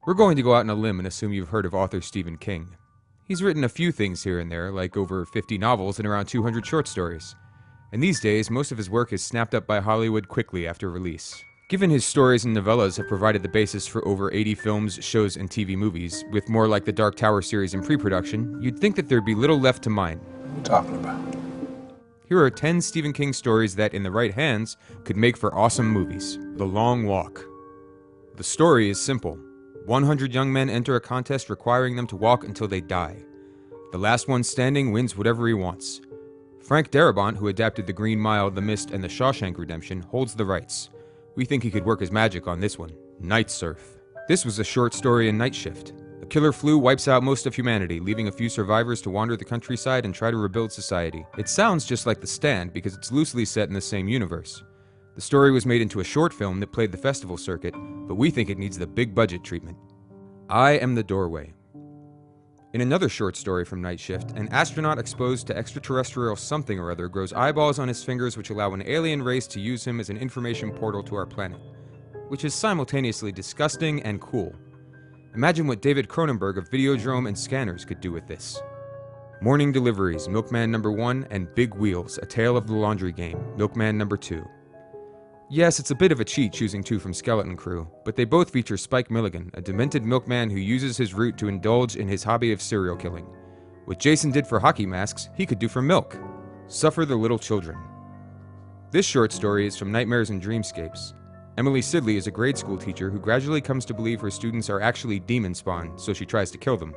We're going to go out on a limb and assume you've heard of author Stephen King. He's written a few things here and there, like over 50 novels and around 200 short stories. And these days, most of his work is snapped up by Hollywood quickly after release. Given his stories and novellas have provided the basis for over 80 films, shows, and TV movies, with more like the Dark Tower series in pre-production, you'd think that there'd be little left to mine. What are you talking about? Here are 10 Stephen King stories that, in the right hands, could make for awesome movies. The Long Walk. The story is simple. 100 young men enter a contest requiring them to walk until they die. The last one standing wins whatever he wants. Frank Darabont, who adapted The Green Mile, The Mist, and The Shawshank Redemption, holds the rights. We think he could work his magic on this one. Night Surf. This was a short story in Night Shift. A killer flu wipes out most of humanity, leaving a few survivors to wander the countryside and try to rebuild society. It sounds just like The Stand because it's loosely set in the same universe. The story was made into a short film that played the festival circuit, but we think it needs the big budget treatment. I Am the Doorway. In another short story from Night Shift, an astronaut exposed to extraterrestrial something or other grows eyeballs on his fingers which allow an alien race to use him as an information portal to our planet, which is simultaneously disgusting and cool. Imagine what David Cronenberg of Videodrome and Scanners could do with this. Morning Deliveries, Milkman No. 1, and Big Wheels, A Tale of the Laundry Game, Milkman No. 2. Yes, it's a bit of a cheat choosing two from Skeleton Crew, but they both feature Spike Milligan, a demented milkman who uses his route to indulge in his hobby of serial killing. What Jason did for hockey masks, he could do for milk. Suffer the Little Children. This short story is from Nightmares and Dreamscapes. Emily Sidley is a grade school teacher who gradually comes to believe her students are actually demon spawn, so she tries to kill them.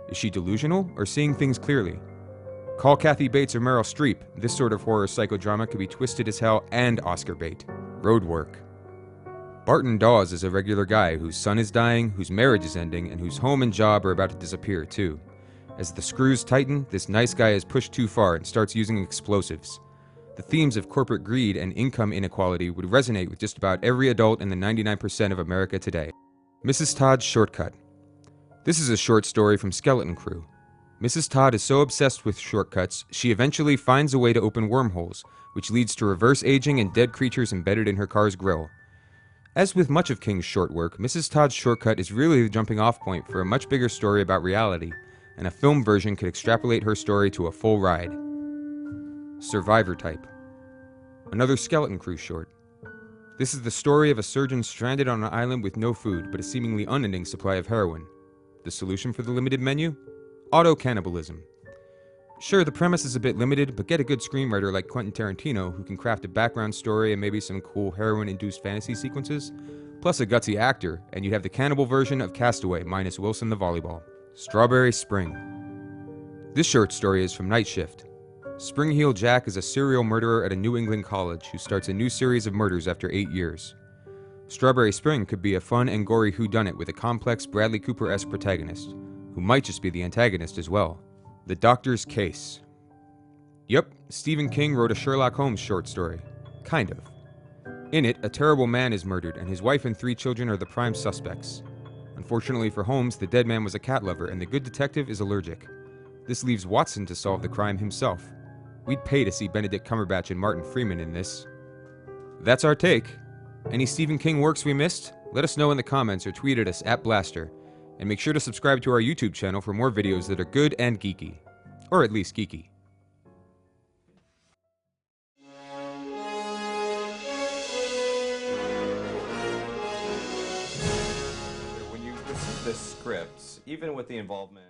Is she delusional, or seeing things clearly? Call Kathy Bates or Meryl Streep, this sort of horror psychodrama could be twisted as hell and Oscar bait. Roadwork. Barton Dawes is a regular guy whose son is dying, whose marriage is ending, and whose home and job are about to disappear too. As the screws tighten, this nice guy is pushed too far and starts using explosives. The themes of corporate greed and income inequality would resonate with just about every adult in the 99% of America today. Mrs. Todd's Shortcut. This is a short story from Skeleton Crew. Mrs. Todd is so obsessed with shortcuts, she eventually finds a way to open wormholes, which leads to reverse aging and dead creatures embedded in her car's grill. As with much of King's short work, Mrs. Todd's Shortcut is really the jumping off point for a much bigger story about reality, and a film version could extrapolate her story to a full ride. Survivor Type. Another Skeleton Crew short. This is the story of a surgeon stranded on an island with no food, but a seemingly unending supply of heroin. The solution for the limited menu? Auto-cannibalism. Sure, the premise is a bit limited, but get a good screenwriter like Quentin Tarantino who can craft a background story and maybe some cool heroin-induced fantasy sequences, plus a gutsy actor, and you'd have the cannibal version of Castaway minus Wilson the volleyball. Strawberry Spring. This short story is from Night Shift. Spring-Heel Jack is a serial murderer at a New England college who starts a new series of murders after 8 years. Strawberry Spring could be a fun and gory whodunit with a complex Bradley Cooper-esque protagonist, who might just be the antagonist as well. The Doctor's Case. Yep, Stephen King wrote a Sherlock Holmes short story. Kind of. In it, a terrible man is murdered, and his wife and 3 children are the prime suspects. Unfortunately for Holmes, the dead man was a cat lover, and the good detective is allergic. This leaves Watson to solve the crime himself. We'd pay to see Benedict Cumberbatch and Martin Freeman in this. That's our take. Any Stephen King works we missed? Let us know in the comments or tweet at us @Blaster. And make sure to subscribe to our YouTube channel for more videos that are good and geeky. Or at least geeky. When you listen to the scripts, even with the involvement